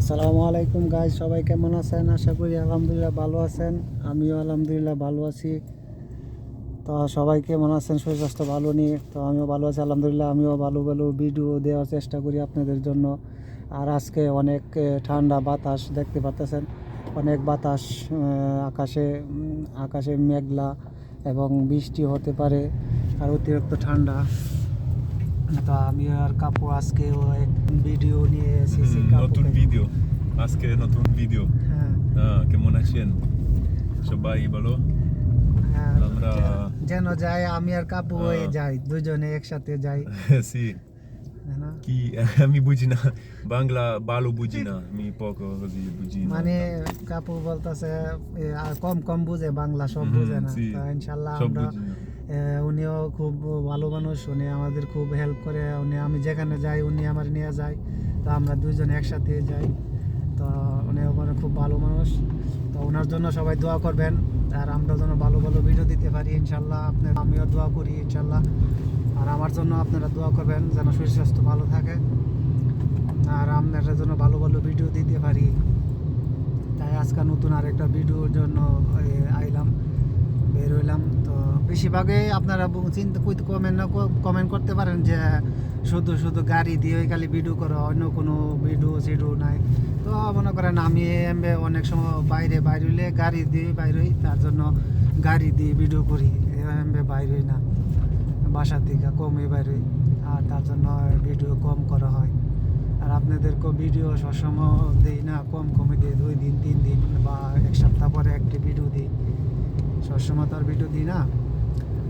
আসসালামু আলাইকুম গাইস, সবাই কেমন আছেন? আশা করি আলহামদুলিল্লাহ ভালো আছেন। আমিও আলহামদুলিল্লাহ ভালো আছি। তো সবাই কেমন আছেন? শরীর স্বাস্থ্য ভালো নিয়ে তো আমিও ভালো আছি আলহামদুলিল্লাহ। আমিও ভালো ভালো ভিডিও দেওয়ার চেষ্টা করি আপনাদের জন্য। আর আজকে অনেক ঠান্ডা বাতাস দেখতে পাচ্ছেন, অনেক বাতাস, আকাশে মেঘলা এবং বৃষ্টি হতে পারে আর অতিরিক্ত ঠান্ডা। তো আমি আর কাপু আজকে এক ভিডিও নিয়ে এসেছি। নতুন ভিডিও আজকে নতুন ভিডিও। কেমন আছেন সবাই? বলো। হ্যাঁ, আমরা যেন যাই আমি আর কাপু হয়ে যাই, দুজনে একসাথে যাই। সি তাই না? কি আমি বুঝি না বাংলা, ভালো বুঝি না আমি, poco così বুঝি না। মানে কাপু বলতেছে কম কম বুঝে বাংলা, সব বুঝে না। জি, তো ইনশাল্লাহ সব আমরা বুঝি না। উনিও খুব ভালো মানুষ, উনি আমাদের খুব হেল্প করে। আমি যেখানে যাই উনি আমার নিয়ে যায়, তো আমরা দুজনে একসাথে যাই। তো উনি মানে খুব ভালো মানুষ। তো ওনার জন্য সবাই দোয়া করবেন, আর আমরা যেন ভালো ভালো ভিডিও দিতে পারি ইনশাল্লাহ। আমিও দোয়া করি ইনশাল্লাহ, আর আমার জন্য আপনারা দোয়া করবেন যেন শরীর স্বাস্থ্য ভালো থাকে, আর আপনাদের জন্য ভালো ভালো ভিডিও দিতে পারি। তাই আজকে নতুন আরেকটা ভিডিওর জন্য বের হইলাম। তো বেশিরভাগই আপনারা চিন্তা কমেন্ট করতে পারেন যে শুধু শুধু গাড়ি দিয়ে খালি ভিডিও করো, অন্য কোনো ভিডিও নাই। তো মনে করেন আমি অনেক সময় বাইরে হইলে গাড়ি দিয়ে বাইরে হই, তার জন্য গাড়ি দিয়ে ভিডিও করি। বাইরে হই না, বাসা থেকে কমই বাইরে হই, আর তার জন্য ভিডিও কম করা হয়। আর আপনাদেরকেও ভিডিও সবসময় দিই না, কমই দিই, 2 দিন 3 দিন বা এক সপ্তাহ পরে একটি ভিডিও দিই। সবসময় তো আর ভিডিও দিই না।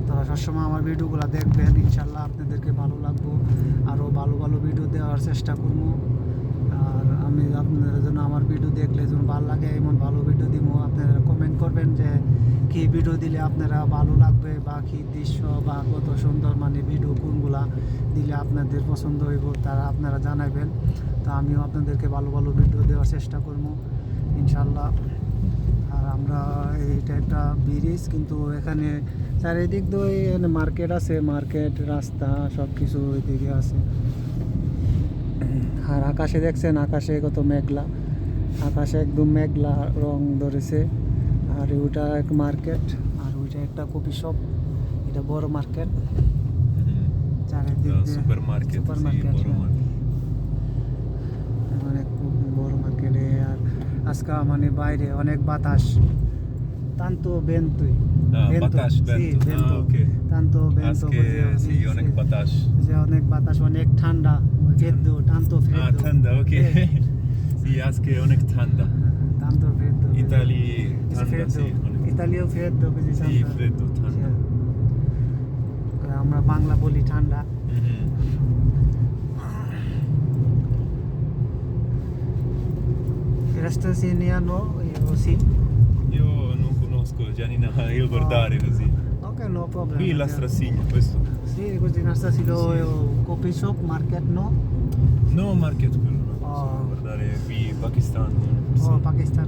তো সবসময় আমার ভিডিওগুলো দেখবেন ইনশাল্লাহ, আপনাদেরকে ভালো লাগবো। আরও ভালো ভালো ভিডিও দেওয়ার চেষ্টা করবো। আর আমি আপনাদের জন্য আমার ভিডিও দেখলে যেমন ভালো লাগে এমন ভালো ভিডিও দিব। আপনারা কমেন্ট করবেন যে কী ভিডিও দিলে আপনারা ভালো লাগবে, বা কী দৃশ্য বা কত সুন্দর মানে ভিডিও কোনগুলা দিলে আপনাদের পছন্দ হইব, তারা আপনারা জানাবেন। তো আমিও আপনাদেরকে ভালো ভালো ভিডিও দেওয়ার চেষ্টা করবো ইনশাল্লাহ। আর আমরা এইটা একটা ব্রিজ, কিন্তু এখানে চারিদিক দিয়ে মার্কেট আছে, মার্কেট রাস্তা সব কিছু ওইদিকে আছে। আর আকাশে দেখছেন, আকাশে কত মেঘলা, আকাশে একদম মেঘলা রং ধরেছে। আর ওইটা এক মার্কেট, আর ওইটা একটা কফি শপ, এটা বড় মার্কেট। চারিদিক দিয়ে সুপার মার্কেট, অনেক বড় মার্কেটে। আর আজকে মানে বাইরে অনেক বাতাস, tanto vento, বাতাস, vento, ওকে। tanto vento, আজকে অনেক বাতাস, যে অনেক বাতাস, অনেক ঠান্ডা, freddo, tanto freddo, ঠান্ডা, ওকে। আজকে অনেক ঠান্ডা, tanto freddo, ইতালি ঠান্ডা, freddo, Italio freddo, così tanto, ফ্রেডো ঠান্ডা। আমরা বাংলা বলি ঠান্ডা। Resta siniano o sì? Io non conosco Gianina il guardare così. Ok, no problem. Qui la strasigna, questo. Sì, così nostra silo coffee shop, market, no? No market quello, no. Oh. Guardare qui Pakistan. Oh, Pakistan.